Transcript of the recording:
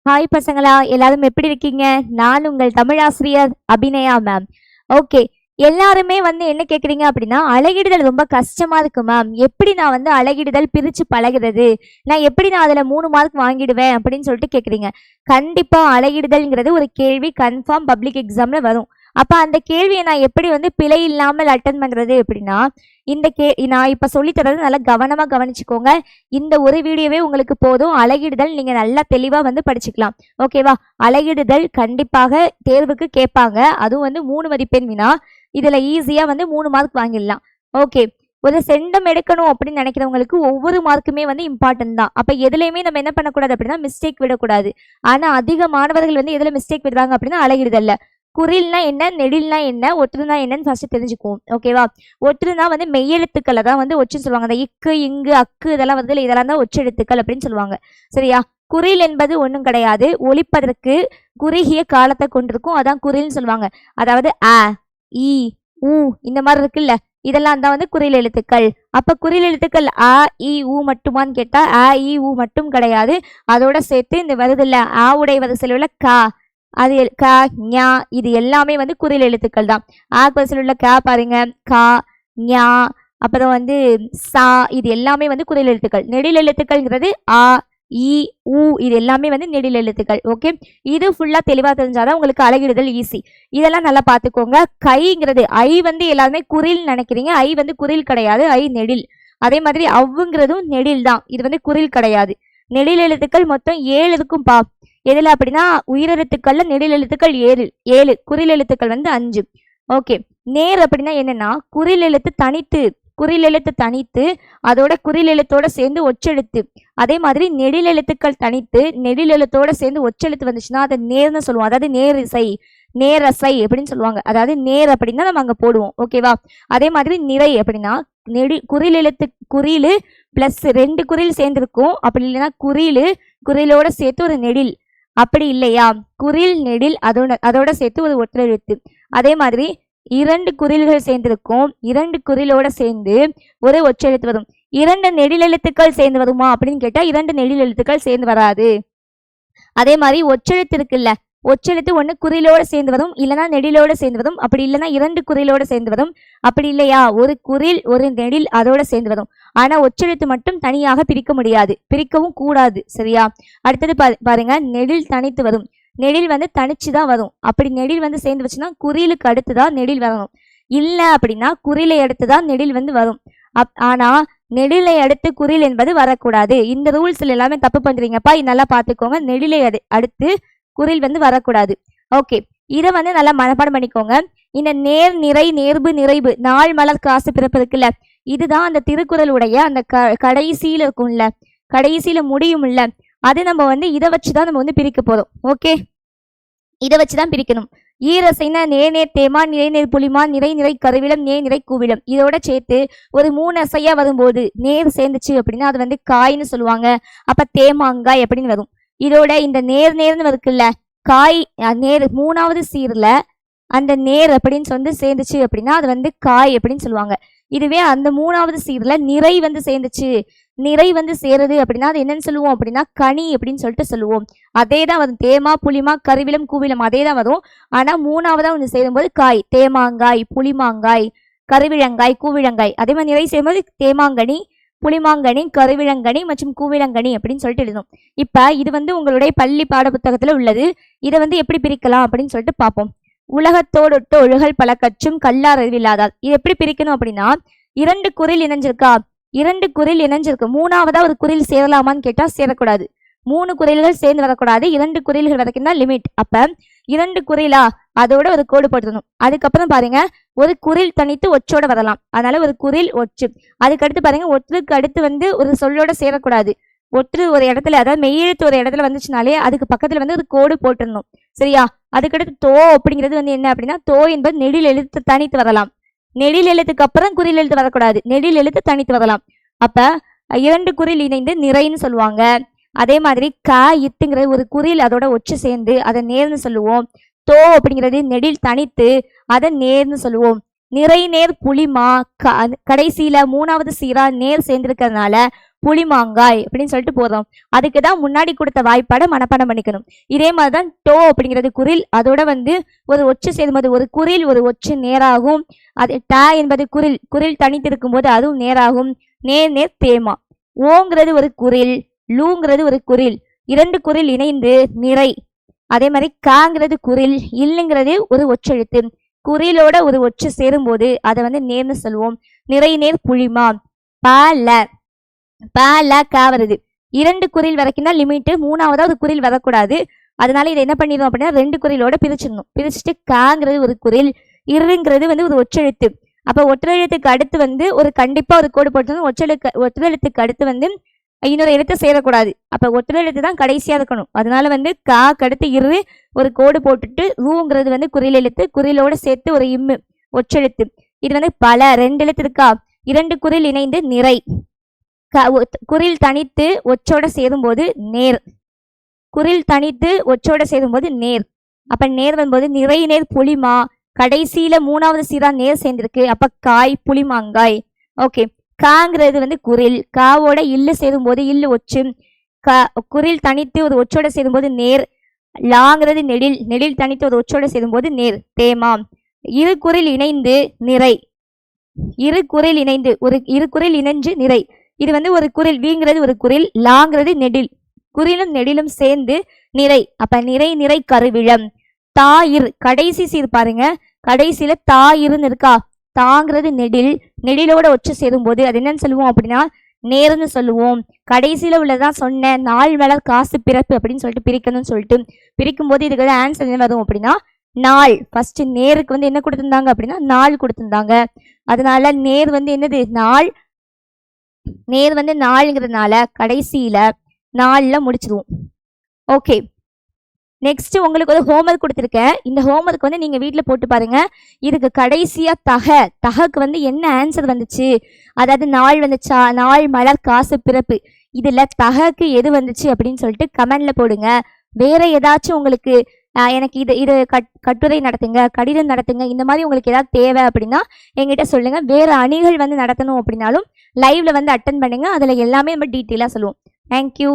Hi பசங்களா, எல்லாரும் எப்படி இருக்கீங்க? நான் உங்கள் தமிழாசிரியர் அபிநயா மேம். ஓகே, எல்லாருமே என்ன கேட்குறீங்க அப்படின்னா, அழகிடுதல் ரொம்ப கஷ்டமா இருக்கு மேம். எப்படி நான் அழகிடுதல் பிரிச்சு பழகுறது? நான் அதில் 3 மார்க் வாங்கிடுவேன் அப்படின்னு சொல்லிட்டு கேட்குறீங்க. கண்டிப்பா அழகிடுதல்ங்கிறது ஒரு கேள்வி கன்ஃபார்ம் பப்ளிக் எக்ஸாம்ல வரும். அப்ப அந்த கேள்வியை நான் எப்படி பிழை இல்லாமல் அட்டன் பண்றது அப்படின்னா, நான் இப்ப சொல்லித்தரது நல்லா கவனமா கவனிச்சுக்கோங்க. இந்த ஒரு வீடியோவே உங்களுக்கு போதும். அழகிடுதல் நீங்க நல்லா தெளிவா படிச்சுக்கலாம். ஓகேவா? அழகிடுதல் கண்டிப்பாக தேர்வுக்கு கேட்பாங்க. அதுவும் 3 மதிப்பெண் வினா. இதுல ஈஸியா 3 மார்க் வாங்கிடலாம். ஓகே, ஒரு செண்டம் எடுக்கணும் அப்படின்னு நினைக்கிறவங்களுக்கு ஒவ்வொரு மார்க்குமே இம்பார்ட்டன்ட் தான். அப்ப எதுலையுமே நம்ம என்ன பண்ணக்கூடாது அப்படின்னா மிஸ்டேக் விடக்கூடாது. ஆனா அதிக மாணவர்கள் எதுல மிஸ்டேக் விடுறாங்க அப்படின்னா அழகிடுதல்ல. குறில்னா என்ன, நெடில்னா என்ன, ஒற்றுனா என்னன்னு ஃபர்ஸ்ட் தெரிஞ்சுக்குவோம். ஓகேவா? ஒற்றுனா மெய்யெழுத்துக்களை தான் ஒற்றுன்னு சொல்லுவாங்க. அந்த இக்கு, இங்கு, அக்கு இதெல்லாம் தான் ஒற்றெழுத்துக்கள் அப்படின்னு சொல்லுவாங்க. சரியா? குறில் என்பது ஒன்றும் கிடையாது. ஒலிப்பதற்கு குறுகிய காலத்தை கொண்டிருக்கும். அதான் குறில்னு சொல்லுவாங்க. அதாவது அ, இ, உ இந்த மாதிரி இருக்குல்ல, இதெல்லாம் தான் குறில் எழுத்துக்கள். அப்ப குறில் எழுத்துக்கள் அ, இ, உ மட்டுமான்னு கேட்டா அ, இ, உ மட்டும் கிடையாது. அதோட சேர்த்து இந்த வருது இல்ல, ஆ உடைய வரிசையில் உள்ள க, அது க, ஞா இது எல்லாமே குறில் எழுத்துக்கள் தான். ஆக்கு வரிசையில் உள்ள க பாருங்க, கா, ஞா, அப்புறம் சா, இது எல்லாமே குறில் எழுத்துக்கள். நெடில் எழுத்துக்கள்ங்கிறது ஆ, இ, உ இது எல்லாமே நெடில் எழுத்துக்கள். ஓகே, இது ஃபுல்லா தெளிவா தெரிஞ்சாதான் உங்களுக்கு அழகிடுதல் ஈஸி. இதெல்லாம் நல்லா பார்த்துக்கோங்க. கைங்கிறது ஐ எல்லாருமே குறில் நினைக்கிறீங்க. ஐ குறில் கிடையாது, ஐ நெடில். அதே மாதிரி அவ்வுங்கிறதும் நெடில் தான். இது குறில் கிடையாது. நெடில் எழுத்துக்கள் மொத்தம் 7 இருக்கும் பா. எதுல அப்படின்னா உயிரெழுத்துக்கள்ல நெடில் எழுத்துக்கள் 7, குறில் எழுத்துக்கள் 5. ஓகே, நேர் அப்படின்னா என்னன்னா குறில் எழுத்து தனித்து அதோட குறில் எழுத்தோட சேர்ந்து ஒற்றெழுத்து. அதே மாதிரி நெடில் எழுத்துக்கள் தனித்து நெடில் எழுத்தோட சேர்ந்து ஒற்றெழுத்து வந்துச்சுன்னா அதை நேர்னு சொல்லுவோம். அதாவது நேரசை அப்படின்னு சொல்லுவாங்க. அதாவது நேர் அப்படின்னா நம்ம அங்க போடுவோம். ஓகேவா? அதே மாதிரி நிறை அப்படின்னா குறில் எழுத்து குறிலு பிளஸ் 2 குறில் சேர்ந்திருக்கும். அப்படி இல்லைன்னா குறிலோட சேர்த்து ஒரு நெடில். அப்படி இல்லையா, குறில் நெடில் அதோட சேர்த்து ஒரு ஒற்றெழுத்து. அதே மாதிரி 2 குறில்கள் சேர்ந்திருக்கும். 2 குறிலோட சேர்ந்து ஒரு ஒற்றெழுத்து வரும். 2 நெடில் எழுத்துக்கள் சேர்ந்து வருமா அப்படின்னு கேட்டா 2 நெடில் எழுத்துக்கள் சேர்ந்து வராது. அதே மாதிரி ஒற்றெழுத்து இருக்குல்ல, ஒற்றெழுத்து ஒன்று குறிலோட சேர்ந்து வரும், இல்லைன்னா நெடிலோட சேர்ந்து வரும். அப்படி இல்லைன்னா 2 குறிலோட சேர்ந்து வரும். அப்படி இல்லையா ஒரு குறில் ஒரு நெடில் அதோட சேர்ந்து வரும். ஆனா ஒற்றெழுத்து மட்டும் தனியாக பிரிக்க முடியாது, பிரிக்கவும் கூடாது. சரியா? அடுத்தது பாருங்க, நெடில் தனித்து வரும். நெடில் தனிச்சுதான் வரும். அப்படி நெடில் சேர்ந்து வச்சுன்னா குறிலுக்கு அடுத்துதான் நெடில் வரணும். இல்ல அப்படின்னா குறிலை அடுத்துதான் நெடில் வரும். ஆனா நெடிலை அடுத்து குறில் என்பது வரக்கூடாது. இந்த ரூல்ஸ்ல எல்லாமே தப்பு பண்றீங்கப்பா, நல்லா பாத்துக்கோங்க. நெடிலை அடுத்து குறில் வரக்கூடாது. ஓகே, இதை நல்லா மனப்பாடம் பண்ணிக்கோங்க. இந்த நேர், நிறை, நேர்பு, நிறைவு, நாள், மலர், காசு, பிறப்பு இருக்குல்ல, இதுதான் அந்த திருக்குறளுடைய அந்த கடைசியில இருக்கும்ல, கடைசியில முடியும் இல்ல, அது நம்ம இதை வச்சுதான் நம்ம பிரிக்க போறோம். ஓகே, இதை வச்சுதான் பிரிக்கணும். ஈரசைனா நேர் தேமா, நிறை புலிமா, நிறை கருவிலம், நிறை கூவிலம். இதோட சேர்த்து ஒரு 3 அசையா வரும்போது நேர் சேர்ந்துச்சு அப்படின்னா அது காய்னு சொல்லுவாங்க. அப்ப தேமாங்காய் அப்படின்னு வரும். இதோட இந்த நேர்னு இருக்குல்ல, காய் நேர் 3வது சீர்ல அந்த நேர் அப்படின்னு சேர்ந்துச்சு அப்படின்னா அது காய் அப்படின்னு சொல்லுவாங்க. இதுவே அந்த 3வது சீர்ல நிறை சேர்ந்துச்சு, நிறை சேருது அப்படின்னா அது என்னன்னு சொல்லுவோம் அப்படின்னா கனி அப்படின்னு சொல்லிட்டு சொல்லுவோம். அதே தான் வரும். தேமா, புளிமா, கருவிலம், கூவிலம் அதே தான் வரும். ஆனா 3வதா சேரும்போது காய், தேமாங்காய், புளிமாங்காய், கருவிழங்காய், கூவிழங்காய். அதே மாதிரி நிறை சேரும்போது தேமாங்கனி, புளிமாங்கனி, கருவிழங்கனி மற்றும் கூவிழங்கனி அப்படின்னு சொல்லிட்டு எழுதணும். இப்ப இது உங்களுடைய பள்ளி பாட புத்தகத்துல உள்ளது. இதை எப்படி பிரிக்கலாம் அப்படின்னு சொல்லிட்டு பார்ப்போம். உலகத்தோடொட்டு ஒழுகல் பல கற்றும் கல்லார் அறிவில்லாதார். இது எப்படி பிரிக்கணும் அப்படின்னா 2 குறில் இணைஞ்சிருக்கா, 2 குறில் இணைஞ்சிருக்கு. 3வதா ஒரு குறில் சேரலாமான்னு கேட்டா சேரக்கூடாது. 3 குறில்கள் சேர்ந்து வரக்கூடாது. 2 குறில்கள் வரைக்கும் தான் லிமிட். அப்ப 2 குறிலா அதோட ஒரு கோடு போட்டுக்கணும். அதுக்கப்புறம் பாருங்க, ஒரு குறில் தனித்து ஒற்றோட வரலாம். அதனால ஒரு குறில் ஒற்று. அதுக்கடுத்து பாருங்க, ஒற்றுக்கு அடுத்து ஒரு சொல்லோட சேரக்கூடாது. ஒற்று ஒரு இடத்துல, அதாவது மெய்யெழுத்து ஒரு இடத்துல வந்துச்சுனாலே அதுக்கு பக்கத்துல ஒரு கோடு போட்டுடணும். சரியா? அதுக்கடுத்து தோ அப்படிங்கிறது என்ன அப்படின்னா தோ என்பது நெடில் எழுத்து தனித்து வரலாம். நெடில் எழுத்துக்கு அப்புறம் குறில் எழுத்து வரக்கூடாது. நெடில் எழுத்து தனித்து வரலாம். அப்ப 2 குறில் இணைந்து நிறைன்னு சொல்லுவாங்க. அதே மாதிரி க, இத்துங்கிறது ஒரு குறில் அதோட ஒற்று சேர்ந்து அதை நேர்னு சொல்லுவோம். தோ அப்படிங்கிறது நெடில் தனித்து அதை நேர்னு சொல்லுவோம். நிறை, நேர், புளிமா, கடைசியில 3வது சீரா நேர் சேர்ந்திருக்கிறதுனால புளிமாங்காய் அப்படின்னு சொல்லிட்டு போதும். அதுக்கு தான் முன்னாடி கொடுத்த வாய்ப்பாடை மனப்பாடம் பண்ணிக்கணும். இதே மாதிரி தான் டோ அப்படிங்கிறது குரில், அதோட வந்து ஒரு ஒச்சு சேரும்போது ஒரு குரில் ஒரு ஒச்சு நேராகும். அது ட என்பது குரில், குரில் தனித்து இருக்கும்போது அதுவும் நேராகும். நேர் நேர் தேமா. ஓங்கிறது ஒரு குரில், லூங்கிறது ஒரு குரில், இரண்டு குரில் இணைந்து நிறை. அதே மாதிரி காங்கிறது குரில், இல்லுங்கிறது ஒரு ஒற்றெழுத்து, குரிலோட ஒரு ஒற்று சேரும்போது அதை வந்து நேர்னு சொல்லுவோம். நிறை நேர் புளிமா. ப கா வருது. இரண்டு குரில் வரைக்கும் தான் லிமிட்டு, மூணாவதா ஒரு குரில் வரக்கூடாது. அதனால இதை என்ன பண்ணிடுவோம் அப்படின்னா ரெண்டு குரிலோட பிரிச்சிடணும். பிரிச்சுட்டு காங்கிறது ஒரு குரில், இருங்கிறது வந்து ஒரு ஒற்றெழுத்து. அப்போ ஒற்றெழுத்துக்கு அடுத்து வந்து ஒரு கண்டிப்பா ஒரு கோடு போட்டணும். ஒற்றெழுத்துக்கு அடுத்து வந்து இன்னொரு எழுத்து சேரக்கூடாது. அப்ப ஒற்றெழுத்து தான் கடைசியா இருக்கணும். அதனால வந்து கா கடுத்து இரு ஒரு கோடு போட்டுட்டு ரூங்கிறது வந்து குறில் எழுத்து, குறிலோட சேர்த்து ஒரு இம்மு ஒற்றெழுத்து. இது வந்து பல ரெண்டு எழுத்து இருக்கா, இரண்டு குரில் இணைந்து நிறை. குரில் தனித்து ஒற்றோட சேரும்போது நேர், குரில் தனித்து ஒற்றோட சேரும்போது நேர். அப்ப நேர் வரும்போது நிறை நேர் புளிமா. கடைசியில மூணாவது சீரா நேர் சேர்ந்திருக்கு, அப்ப காய் புளிமாங்காய். ஓகே. காங்கிறது வந்து குரில், காவோட இல்லு சேரும்போது இல்லு ஒச்சு. குரில் தனித்து ஒரு ஒச்சோட சேரும்போது நேர். லாங்கிறது நெடில், நெடில் தனித்து ஒரு ஒச்சோட சேரும்போது நேர் தேமாம். இரு குரில் இணைந்து நிறை, இரு குரில் இணைந்து ஒரு இரு குரில் இணைஞ்சு நிறை. இது வந்து ஒரு குரில், வீங்கிறது ஒரு குரில், லாங்கிறது நெடில், குரிலும் நெடிலும் சேர்ந்து நிறை. அப்ப நிறை நிறை கருவிளம். தாயிர் கடைசி சீர் பாருங்க, கடைசியில தாயிருன்னு இருக்கா, தாங்கிறது நெடில், நெடிலோட ஒற்று சேரும்போது அது என்னன்னு சொல்லுவோம் அப்படின்னா நேர்னு சொல்லுவோம். கடைசியில உள்ளதான் சொன்னேன், நாள் மலர் காசு பிறப்பு அப்படின்னு சொல்லிட்டு பிரிக்கணும்னு சொல்லிட்டு பிரிக்கும் போது இதுக்கு ஆன்சர் என்ன வரும் அப்படின்னா நாள். ஃபர்ஸ்ட் நேருக்கு வந்து என்ன கொடுத்திருந்தாங்க அப்படின்னா நாள் கொடுத்திருந்தாங்க. அதனால நேர் வந்து என்னது நாள், நேர் வந்து நாளுங்கிறதுனால கடைசியில நாள்ல முடிச்சிருவோம். ஓகே. நெக்ஸ்ட் உங்களுக்கு ஒரு ஹோம்ஒர்க் கொடுத்துருக்கேன். இந்த ஹோம்ஒர்க் வந்து நீங்க வீட்டில் போட்டு பாருங்க. இதுக்கு கடைசியா தகக்கு வந்து என்ன ஆன்சர் வந்துச்சு, அதாவது நாள் வந்துச்சா, நாள் மலர் காசு பிறப்பு, இதுல தகக்கு எது வந்துச்சு அப்படின்னு சொல்லிட்டு கமெண்ட்ல போடுங்க. வேற ஏதாச்சும் உங்களுக்கு எனக்கு இது கட்டுரை நடத்துங்க, கடிதம் நடத்துங்க, இந்த மாதிரி உங்களுக்கு ஏதாவது தேவை அப்படின்னா எங்கிட்ட சொல்லுங்க. வேற அணிகள் வந்து நடத்தணும் அப்படின்னாலும் லைவ்ல வந்து அட்டன் பண்ணுங்க, அதுல எல்லாமே நம்ம டீட்டெயிலா சொல்லுவோம். தேங்க்யூ.